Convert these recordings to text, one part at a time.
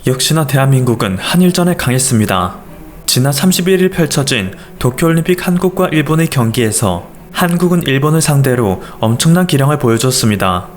역시나 대한민국은 한일전에 강했습니다. 지난 31일 펼쳐진 도쿄올림픽 한국과 일본의 경기에서 한국은 일본을 상대로 엄청난 기량을 보여줬습니다.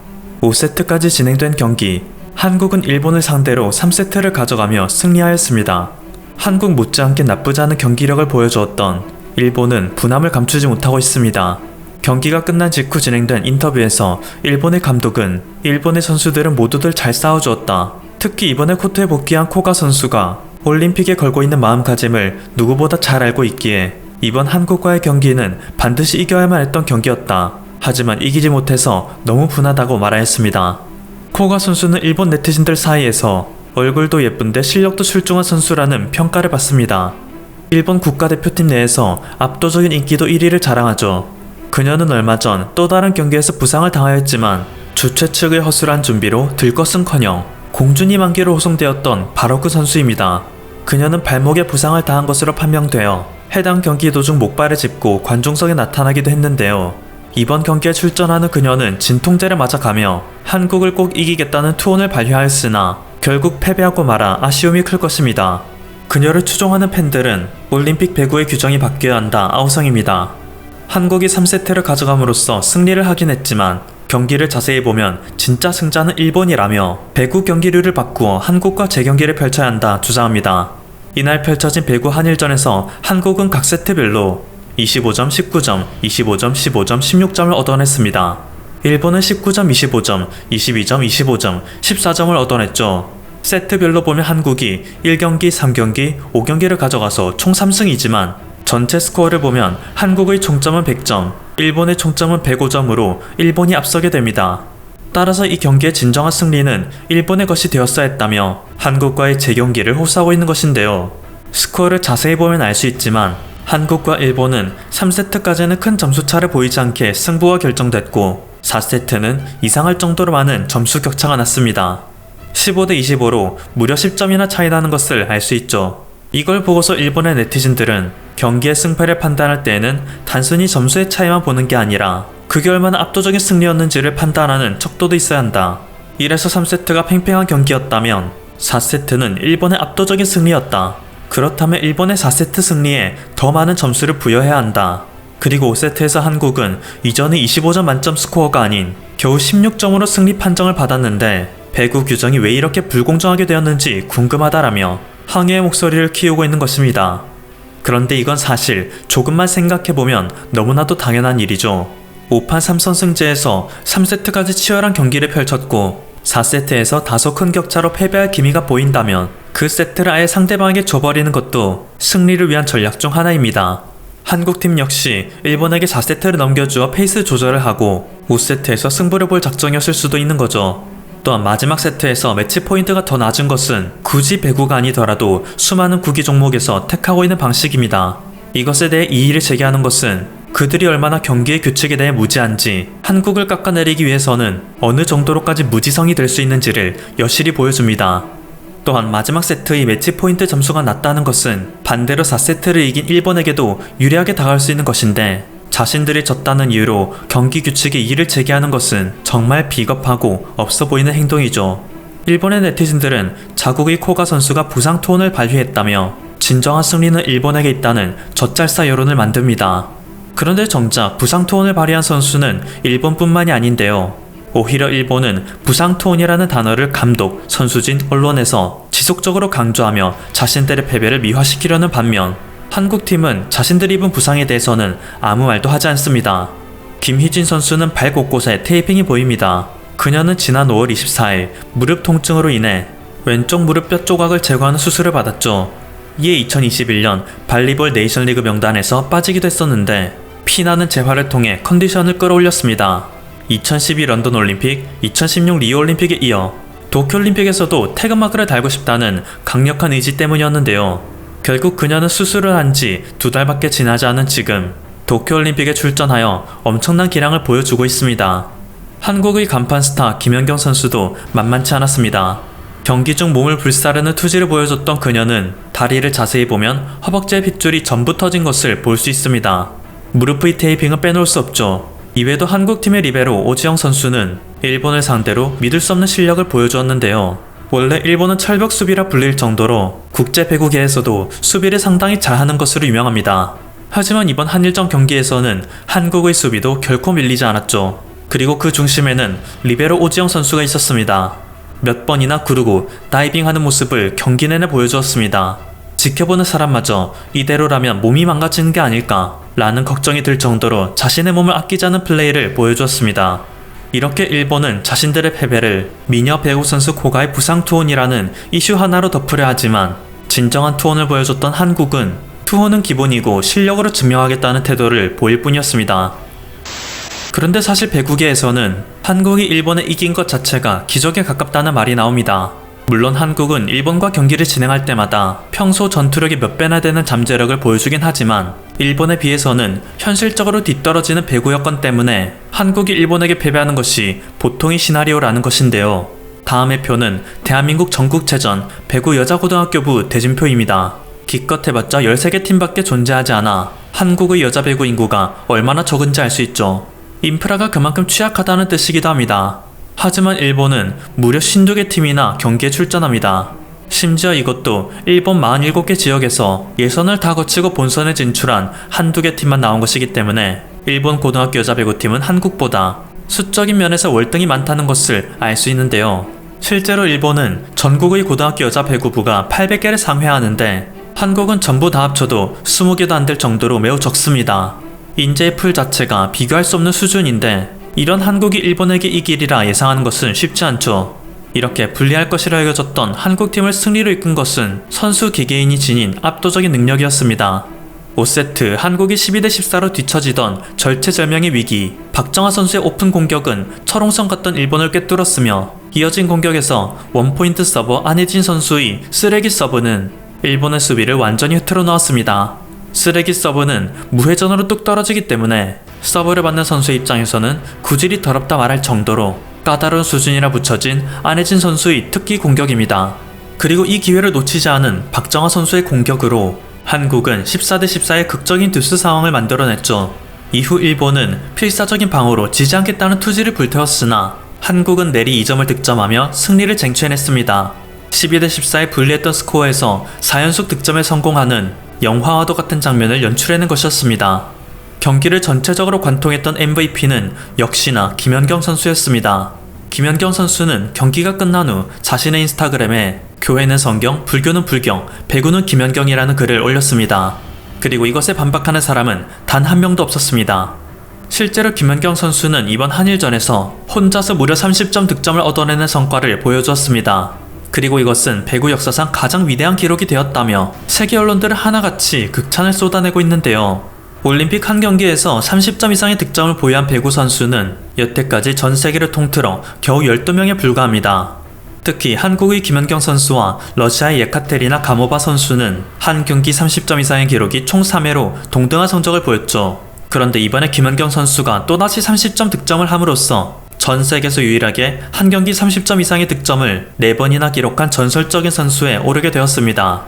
5세트까지 진행된 경기, 한국은 일본을 상대로 3세트를 가져가며 승리하였습니다. 한국 못지않게 나쁘지 않은 경기력을 보여주었던 일본은 분함을 감추지 못하고 있습니다. 경기가 끝난 직후 진행된 인터뷰에서 일본의 감독은 일본의 선수들은 모두들 잘 싸워주었다. 특히 이번에 코트에 복귀한 코가 선수가 올림픽에 걸고 있는 마음가짐을 누구보다 잘 알고 있기에 이번 한국과의 경기는 반드시 이겨야만 했던 경기였다. 하지만 이기지 못해서 너무 분하다고 말하였습니다. 코가 선수는 일본 네티즌들 사이에서 얼굴도 예쁜데 실력도 출중한 선수라는 평가를 받습니다. 일본 국가대표팀 내에서 압도적인 인기도 1위를 자랑하죠. 그녀는 얼마 전 또 다른 경기에서 부상을 당하였지만 주최 측의 허술한 준비로 들것은커녕 공준이 만기로 호송되었던 바로 그 선수입니다. 그녀는 발목에 부상을 당한 것으로 판명되어 해당 경기 도중 목발을 짚고 관중석에 나타나기도 했는데요. 이번 경기에 출전하는 그녀는 진통제를 맞아가며 한국을 꼭 이기겠다는 투혼을 발휘하였으나 결국 패배하고 말아 아쉬움이 클 것입니다. 그녀를 추종하는 팬들은 올림픽 배구의 규정이 바뀌어야 한다 아우성입니다. 한국이 3세트를 가져감으로써 승리를 하긴 했지만 경기를 자세히 보면 진짜 승자는 일본이라며 배구 경기류를 바꾸어 한국과 재경기를 펼쳐야 한다 주장합니다. 이날 펼쳐진 배구 한일전에서 한국은 각 세트별로 25점, 19점, 25점, 15점, 16점을 얻어냈습니다. 일본은 19점, 25점, 22점, 25점, 14점을 얻어냈죠. 세트별로 보면 한국이 1경기, 3경기, 5경기를 가져가서 총 3승이지만 전체 스코어를 보면 한국의 총점은 100점, 일본의 총점은 105점으로 일본이 앞서게 됩니다. 따라서 이 경기의 진정한 승리는 일본의 것이 되었어야 했다며 한국과의 재경기를 호소하고 있는 것인데요. 스코어를 자세히 보면 알 수 있지만 한국과 일본은 3세트까지는 큰 점수차를 보이지 않게 승부가 결정됐고 4세트는 이상할 정도로 많은 점수 격차가 났습니다. 15대 25로 무려 10점이나 차이 나는 것을 알 수 있죠. 이걸 보고서 일본의 네티즌들은 경기의 승패를 판단할 때에는 단순히 점수의 차이만 보는 게 아니라 그게 얼마나 압도적인 승리였는지를 판단하는 척도도 있어야 한다. 이래서 3세트가 팽팽한 경기였다면 4세트는 일본의 압도적인 승리였다. 그렇다면 일본의 4세트 승리에 더 많은 점수를 부여해야 한다. 그리고 5세트에서 한국은 이전의 25점 만점 스코어가 아닌 겨우 16점으로 승리 판정을 받았는데 배구 규정이 왜 이렇게 불공정하게 되었는지 궁금하다라며 항의의 목소리를 키우고 있는 것입니다. 그런데 이건 사실 조금만 생각해보면 너무나도 당연한 일이죠. 5판 3선승제에서 3세트까지 치열한 경기를 펼쳤고 4세트에서 다소 큰 격차로 패배할 기미가 보인다면 그 세트를 아예 상대방에게 줘버리는 것도 승리를 위한 전략 중 하나입니다. 한국팀 역시 일본에게 4세트를 넘겨주어 페이스 조절을 하고 5세트에서 승부를 볼 작정이었을 수도 있는 거죠. 또한 마지막 세트에서 매치 포인트가 더 낮은 것은 굳이 배구가 아니더라도 수많은 구기 종목에서 택하고 있는 방식입니다. 이것에 대해 이의를 제기하는 것은 그들이 얼마나 경기의 규칙에 대해 무지한지, 한국을 깎아내리기 위해서는 어느 정도로까지 무지성이 될 수 있는지를 여실히 보여줍니다. 또한 마지막 세트의 매치 포인트 점수가 낮다는 것은 반대로 4세트를 이긴 일본에게도 유리하게 다가갈 수 있는 것인데 자신들이 졌다는 이유로 경기 규칙에 이의를 제기하는 것은 정말 비겁하고 없어 보이는 행동이죠. 일본의 네티즌들은 자국의 코가 선수가 부상 투혼을 발휘했다며 진정한 승리는 일본에게 있다는 젖잘싸 여론을 만듭니다. 그런데 정작 부상 투혼을 발휘한 선수는 일본뿐만이 아닌데요. 오히려 일본은 부상 투혼이라는 단어를 감독, 선수진, 언론에서 지속적으로 강조하며 자신들의 패배를 미화시키려는 반면 한국팀은 자신들이 입은 부상에 대해서는 아무 말도 하지 않습니다. 김희진 선수는 발 곳곳에 테이핑이 보입니다. 그녀는 지난 5월 24일 무릎 통증으로 인해 왼쪽 무릎뼈 조각을 제거하는 수술을 받았죠. 이에 2021년 발리볼 네이션리그 명단에서 빠지기도 했었는데 피나는 재활을 통해 컨디션을 끌어올렸습니다. 2012 런던 올림픽, 2016 리오 올림픽에 이어 도쿄올림픽에서도 태극마크를 달고 싶다는 강력한 의지 때문이었는데요. 결국 그녀는 수술을 한 지 2달밖에 지나지 않은 지금 도쿄올림픽에 출전하여 엄청난 기량을 보여주고 있습니다. 한국의 간판 스타 김연경 선수도 만만치 않았습니다. 경기 중 몸을 불사르는 투지를 보여줬던 그녀는 다리를 자세히 보면 허벅지의 핏줄이 전부 터진 것을 볼 수 있습니다. 무릎의 테이핑은 빼놓을 수 없죠. 이외에도 한국팀의 리베로 오지영 선수는 일본을 상대로 믿을 수 없는 실력을 보여주었는데요. 원래 일본은 철벽 수비라 불릴 정도로 국제 배구계에서도 수비를 상당히 잘하는 것으로 유명합니다. 하지만 이번 한일전 경기에서는 한국의 수비도 결코 밀리지 않았죠. 그리고 그 중심에는 리베로 오지영 선수가 있었습니다. 몇 번이나 구르고 다이빙하는 모습을 경기 내내 보여주었습니다. 지켜보는 사람마저 이대로라면 몸이 망가지는 게 아닐까 라는 걱정이 들 정도로 자신의 몸을 아끼지 않은 플레이를 보여주었습니다. 이렇게 일본은 자신들의 패배를 미녀 배구 선수 고가의 부상 투혼이라는 이슈 하나로 덮으려 하지만, 진정한 투혼을 보여줬던 한국은 투혼은 기본이고 실력으로 증명하겠다는 태도를 보일 뿐이었습니다. 그런데 사실 배구계에서는 한국이 일본에 이긴 것 자체가 기적에 가깝다는 말이 나옵니다. 물론 한국은 일본과 경기를 진행할 때마다 평소 전투력이 몇 배나 되는 잠재력을 보여주긴 하지만, 일본에 비해서는 현실적으로 뒤떨어지는 배구 여건 때문에 한국이 일본에게 패배하는 것이 보통의 시나리오라는 것인데요. 다음의 표는 대한민국 전국체전 배구 여자고등학교부 대진표입니다. 기껏 해봤자 13개 팀밖에 존재하지 않아 한국의 여자 배구 인구가 얼마나 적은지 알 수 있죠. 인프라가 그만큼 취약하다는 뜻이기도 합니다. 하지만 일본은 무려 52개 팀이나 경기에 출전합니다. 심지어 이것도 일본 47개 지역에서 예선을 다 거치고 본선에 진출한 한두 개 팀만 나온 것이기 때문에 일본 고등학교 여자 배구팀은 한국보다 수적인 면에서 월등히 많다는 것을 알 수 있는데요. 실제로 일본은 전국의 고등학교 여자 배구부가 800개를 상회하는데 한국은 전부 다 합쳐도 20개도 안 될 정도로 매우 적습니다. 인재의 풀 자체가 비교할 수 없는 수준인데, 이런 한국이 일본에게 이기리라 예상하는 것은 쉽지 않죠. 이렇게 불리할 것이라 여겨졌던 한국팀을 승리로 이끈 것은 선수 개개인이 지닌 압도적인 능력이었습니다. 5세트 한국이 12대14로 뒤처지던 절체절명의 위기, 박정아 선수의 오픈 공격은 철옹성 같던 일본을 꿰뚫었으며, 이어진 공격에서 원포인트 서버 안혜진 선수의 쓰레기 서브는 일본의 수비를 완전히 흐트러 놓았습니다. 쓰레기 서브는 무회전으로 뚝 떨어지기 때문에 서브를 받는 선수의 입장에서는 구질이 더럽다 말할 정도로 까다로운 수준이라 붙여진 안혜진 선수의 특기 공격입니다. 그리고 이 기회를 놓치지 않은 박정아 선수의 공격으로 한국은 14대14의 극적인 듀스 상황을 만들어냈죠. 이후 일본은 필사적인 방어로 지지 않겠다는 투지를 불태웠으나 한국은 내리 2점을 득점하며 승리를 쟁취해냈습니다. 12대14의 불리했던 스코어에서 4연속 득점에 성공하는 영화와도 같은 장면을 연출해낸 것이었습니다. 경기를 전체적으로 관통했던 MVP는 역시나 김연경 선수였습니다. 김연경 선수는 경기가 끝난 후 자신의 인스타그램에 교회는 성경, 불교는 불경, 배구는 김연경이라는 글을 올렸습니다. 그리고 이것에 반박하는 사람은 단 한 명도 없었습니다. 실제로 김연경 선수는 이번 한일전에서 혼자서 무려 30점 득점을 얻어내는 성과를 보여주었습니다. 그리고 이것은 배구 역사상 가장 위대한 기록이 되었다며 세계 언론들은 하나같이 극찬을 쏟아내고 있는데요. 올림픽 한 경기에서 30점 이상의 득점을 보유한 배구 선수는 여태까지 전 세계를 통틀어 겨우 12명에 불과합니다. 특히 한국의 김연경 선수와 러시아의 예카테리나 가모바 선수는 한 경기 30점 이상의 기록이 총 3회로 동등한 성적을 보였죠. 그런데 이번에 김연경 선수가 또다시 30점 득점을 함으로써 전 세계에서 유일하게 한 경기 30점 이상의 득점을 4번이나 기록한 전설적인 선수에 오르게 되었습니다.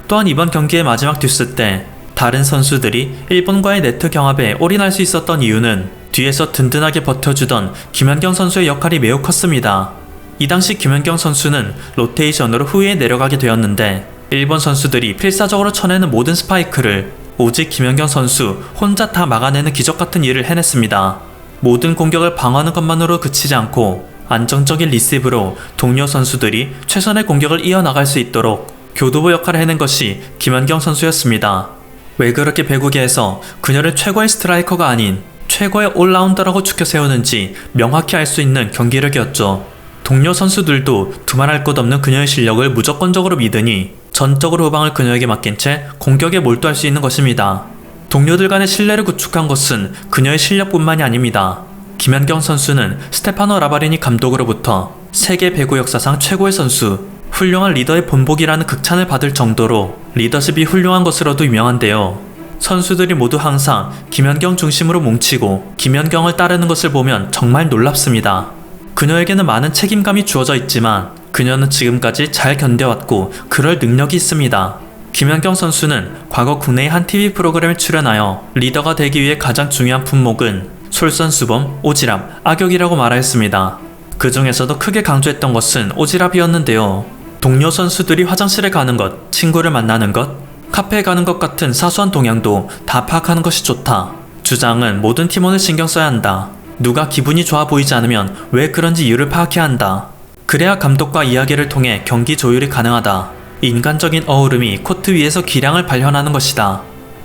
또한 이번 경기의 마지막 듀스 때 다른 선수들이 일본과의 네트 경합에 올인할 수 있었던 이유는 뒤에서 든든하게 버텨주던 김연경 선수의 역할이 매우 컸습니다. 이 당시 김연경 선수는 로테이션으로 후위에 내려가게 되었는데, 일본 선수들이 필사적으로 쳐내는 모든 스파이크를 오직 김연경 선수 혼자 다 막아내는 기적같은 일을 해냈습니다. 모든 공격을 방어하는 것만으로 그치지 않고 안정적인 리시브로 동료 선수들이 최선의 공격을 이어나갈 수 있도록 교두보 역할을 해낸 것이 김연경 선수였습니다. 왜 그렇게 배구계에서 그녀를 최고의 스트라이커가 아닌 최고의 올라운더라고 추켜 세우는지 명확히 알 수 있는 경기력이었죠. 동료 선수들도 두말할 것 없는 그녀의 실력을 무조건적으로 믿으니 전적으로 후방을 그녀에게 맡긴 채 공격에 몰두할 수 있는 것입니다. 동료들 간의 신뢰를 구축한 것은 그녀의 실력뿐만이 아닙니다. 김연경 선수는 스테파노 라바리니 감독으로부터 세계 배구 역사상 최고의 선수, 훌륭한 리더의 본보기라는 극찬을 받을 정도로 리더십이 훌륭한 것으로도 유명한데요. 선수들이 모두 항상 김연경 중심으로 뭉치고 김연경을 따르는 것을 보면 정말 놀랍습니다. 그녀에게는 많은 책임감이 주어져 있지만 그녀는 지금까지 잘 견뎌왔고 그럴 능력이 있습니다. 김연경 선수는 과거 국내의 한 TV 프로그램에 출연하여 리더가 되기 위해 가장 중요한 품목은 솔선수범, 오지랖, 악역이라고 말하였습니다. 그 중에서도 크게 강조했던 것은 오지랖이었는데요. 동료 선수들이 화장실에 가는 것, 친구를 만나는 것, 카페에 가는 것 같은 사소한 동향도 다 파악하는 것이 좋다. 주장은 모든 팀원을 신경 써야 한다. 누가 기분이 좋아 보이지 않으면 왜 그런지 이유를 파악해야 한다. 그래야 감독과 이야기를 통해 경기 조율이 가능하다. 인간적인 어우름이 코트 위에서 기량을 발현하는 것이다.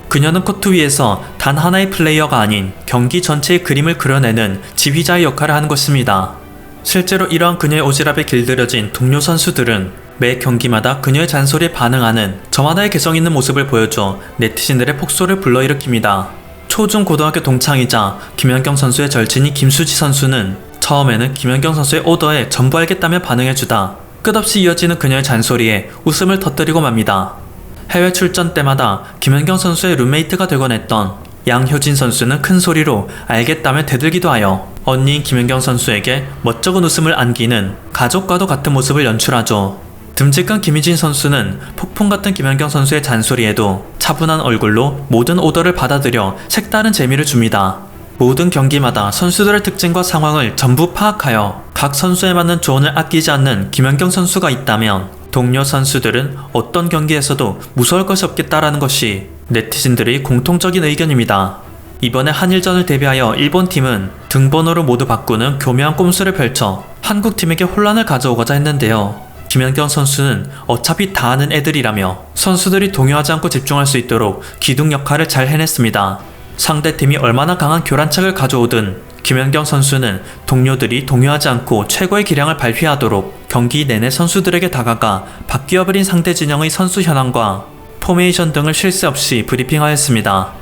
그녀는 코트 위에서 단 하나의 플레이어가 아닌 경기 전체의 그림을 그려내는 지휘자의 역할을 하는 것입니다. 실제로 이러한 그녀의 오지랖에 길들여진 동료 선수들은 매 경기마다 그녀의 잔소리에 반응하는 저마다의 개성 있는 모습을 보여줘 네티즌들의 폭소를 불러일으킵니다. 초중고등학교 동창이자 김연경 선수의 절친이 김수지 선수는 처음에는 김연경 선수의 오더에 전부 알겠다며 반응해주다 끝없이 이어지는 그녀의 잔소리에 웃음을 터뜨리고 맙니다. 해외 출전 때마다 김연경 선수의 룸메이트가 되곤 했던 양효진 선수는 큰 소리로 알겠다며 대들기도 하여 언니인 김연경 선수에게 멋쩍은 웃음을 안기는 가족과도 같은 모습을 연출하죠. 듬직한 김희진 선수는 폭풍 같은 김연경 선수의 잔소리에도 차분한 얼굴로 모든 오더를 받아들여 색다른 재미를 줍니다. 모든 경기마다 선수들의 특징과 상황을 전부 파악하여 각 선수에 맞는 조언을 아끼지 않는 김연경 선수가 있다면 동료 선수들은 어떤 경기에서도 무서울 것이 없겠다라는 것이 네티즌들의 공통적인 의견입니다. 이번에 한일전을 대비하여 일본팀은 등번호를 모두 바꾸는 교묘한 꼼수를 펼쳐 한국팀에게 혼란을 가져오고자 했는데요. 김연경 선수는 어차피 다 아는 애들이라며 선수들이 동요하지 않고 집중할 수 있도록 기둥 역할을 잘 해냈습니다. 상대팀이 얼마나 강한 교란책을 가져오든 김연경 선수는 동료들이 동요하지 않고 최고의 기량을 발휘하도록 경기 내내 선수들에게 다가가 바뀌어버린 상대 진영의 선수 현황과 포메이션 등을 쉴 새 없이 브리핑하였습니다.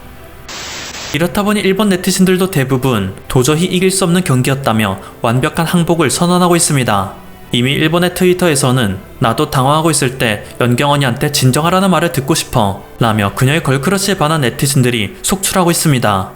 이렇다 보니 일본 네티즌들도 대부분 도저히 이길 수 없는 경기였다며 완벽한 항복을 선언하고 있습니다. 이미 일본의 트위터에서는 나도 당황하고 있을 때 연경 언니한테 진정하라는 말을 듣고 싶어 라며 그녀의 걸크러쉬에 반한 네티즌들이 속출하고 있습니다.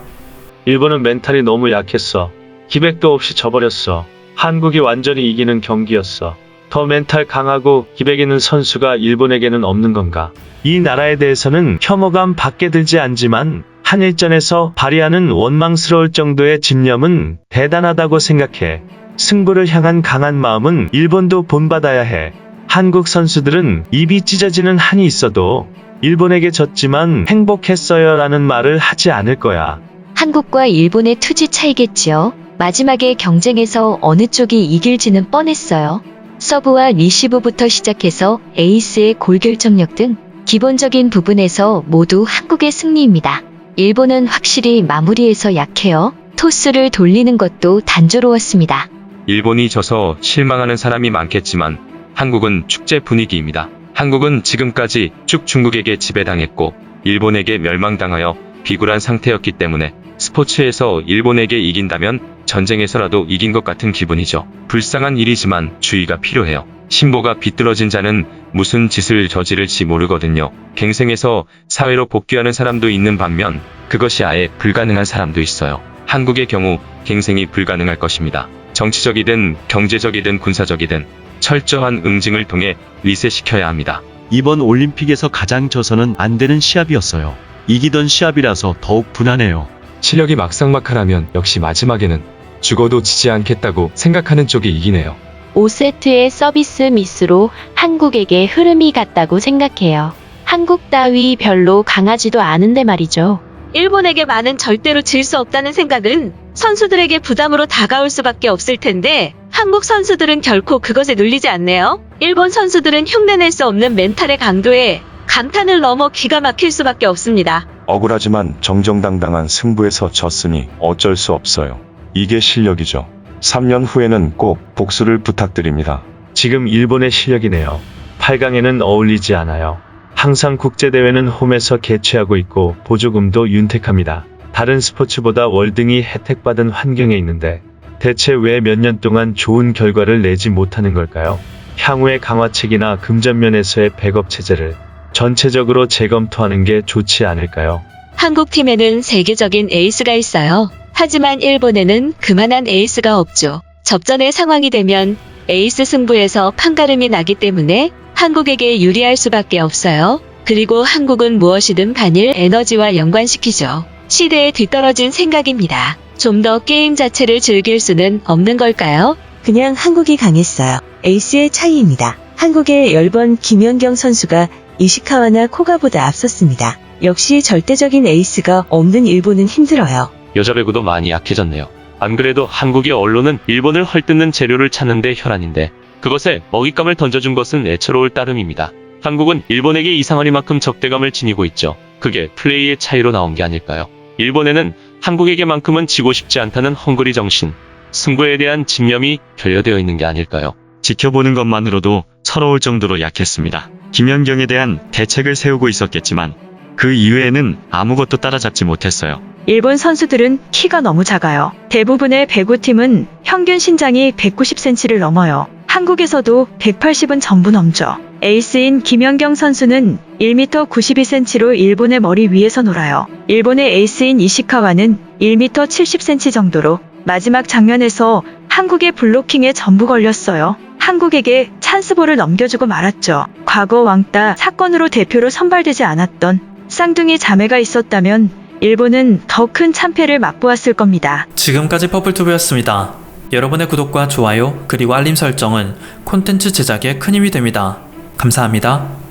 일본은 멘탈이 너무 약했어. 기백도 없이 져버렸어. 한국이 완전히 이기는 경기였어. 더 멘탈 강하고 기백 있는 선수가 일본에게는 없는 건가? 이 나라에 대해서는 혐오감 밖에 들지 않지만 한일전에서 발휘하는 원망스러울 정도의 집념은 대단하다고 생각해. 승부를 향한 강한 마음은 일본도 본받아야 해. 한국 선수들은 입이 찢어지는 한이 있어도 일본에게 졌지만 행복했어요 라는 말을 하지 않을 거야. 한국과 일본의 투지 차이겠지요. 마지막에 경쟁에서 어느 쪽이 이길지는 뻔했어요. 서브와 리시브부터 시작해서 에이스의 골결정력 등 기본적인 부분에서 모두 한국의 승리입니다. 일본은 확실히 마무리에서 약해요. 토스를 돌리는 것도 단조로웠습니다. 일본이 져서 실망하는 사람이 많겠지만 한국은 축제 분위기입니다. 한국은 지금까지 쭉 중국에게 지배당했고 일본에게 멸망당하여 비굴한 상태였기 때문에 스포츠에서 일본에게 이긴다면 전쟁에서라도 이긴 것 같은 기분이죠. 불쌍한 일이지만 주의가 필요해요. 신보가 비뚤어진 자는 무슨 짓을 저지를지 모르거든요. 갱생해서 사회로 복귀하는 사람도 있는 반면 그것이 아예 불가능한 사람도 있어요. 한국의 경우 갱생이 불가능할 것입니다. 정치적이든 경제적이든 군사적이든 철저한 응징을 통해 리셋시켜야 합니다. 이번 올림픽에서 가장 져서는 안 되는 시합이었어요. 이기던 시합이라서 더욱 분하네요. 실력이 막상막하라면 역시 마지막에는 죽어도 지지 않겠다고 생각하는 쪽이 이기네요. 5세트의 서비스 미스로 한국에게 흐름이 갔다고 생각해요. 한국 따위 별로 강하지도 않은데 말이죠. 일본에게만은 절대로 질 수 없다는 생각은 선수들에게 부담으로 다가올 수밖에 없을 텐데 한국 선수들은 결코 그것에 눌리지 않네요. 일본 선수들은 흉내낼 수 없는 멘탈의 강도에 감탄을 넘어 기가 막힐 수밖에 없습니다. 억울하지만 정정당당한 승부에서 졌으니 어쩔 수 없어요. 이게 실력이죠. 3년 후에는 꼭 복수를 부탁드립니다. 지금 일본의 실력이네요. 8강에는 어울리지 않아요. 항상 국제대회는 홈에서 개최하고 있고 보조금도 윤택합니다. 다른 스포츠보다 월등히 혜택받은 환경에 있는데 대체 왜 몇 년 동안 좋은 결과를 내지 못하는 걸까요? 향후의 강화책이나 금전면에서의 백업 체제를 전체적으로 재검토하는 게 좋지 않을까요? 한국팀에는 세계적인 에이스가 있어요. 하지만 일본에는 그만한 에이스가 없죠. 접전의 상황이 되면 에이스 승부에서 판가름이 나기 때문에 한국에게 유리할 수밖에 없어요. 그리고 한국은 무엇이든 반일 에너지와 연관시키죠. 시대에 뒤떨어진 생각입니다. 좀 더 게임 자체를 즐길 수는 없는 걸까요? 그냥 한국이 강했어요. 에이스의 차이입니다. 한국의 10번 김연경 선수가 이시카와나 코가보다 앞섰습니다. 역시 절대적인 에이스가 없는 일본은 힘들어요. 여자 배구도 많이 약해졌네요. 안 그래도 한국의 언론은 일본을 헐뜯는 재료를 찾는데 혈안인데 그것에 먹잇감을 던져준 것은 애처로울 따름입니다. 한국은 일본에게 이상하리만큼 적대감을 지니고 있죠. 그게 플레이의 차이로 나온 게 아닐까요? 일본에는 한국에게만큼은 지고 싶지 않다는 헝그리 정신, 승부에 대한 집념이 결여되어 있는 게 아닐까요? 지켜보는 것만으로도 서러울 정도로 약했습니다. 김연경에 대한 대책을 세우고 있었겠지만 그 이외에는 아무것도 따라잡지 못했어요. 일본 선수들은 키가 너무 작아요. 대부분의 배구팀은 평균 신장이 190cm를 넘어요. 한국에서도 180은 전부 넘죠. 에이스인 김연경 선수는 1m 92cm로 일본의 머리 위에서 놀아요. 일본의 에이스인 이시카와는 1m 70cm 정도로 마지막 장면에서 한국의 블로킹에 전부 걸렸어요. 한국에게 찬스볼을 넘겨주고 말았죠. 과거 왕따 사건으로 대표로 선발되지 않았던 쌍둥이 자매가 있었다면 일본은 더 큰 참패를 맛보았을 겁니다. 지금까지 퍼플투브였습니다. 여러분의 구독과 좋아요 그리고 알림 설정은 콘텐츠 제작에 큰 힘이 됩니다. 감사합니다.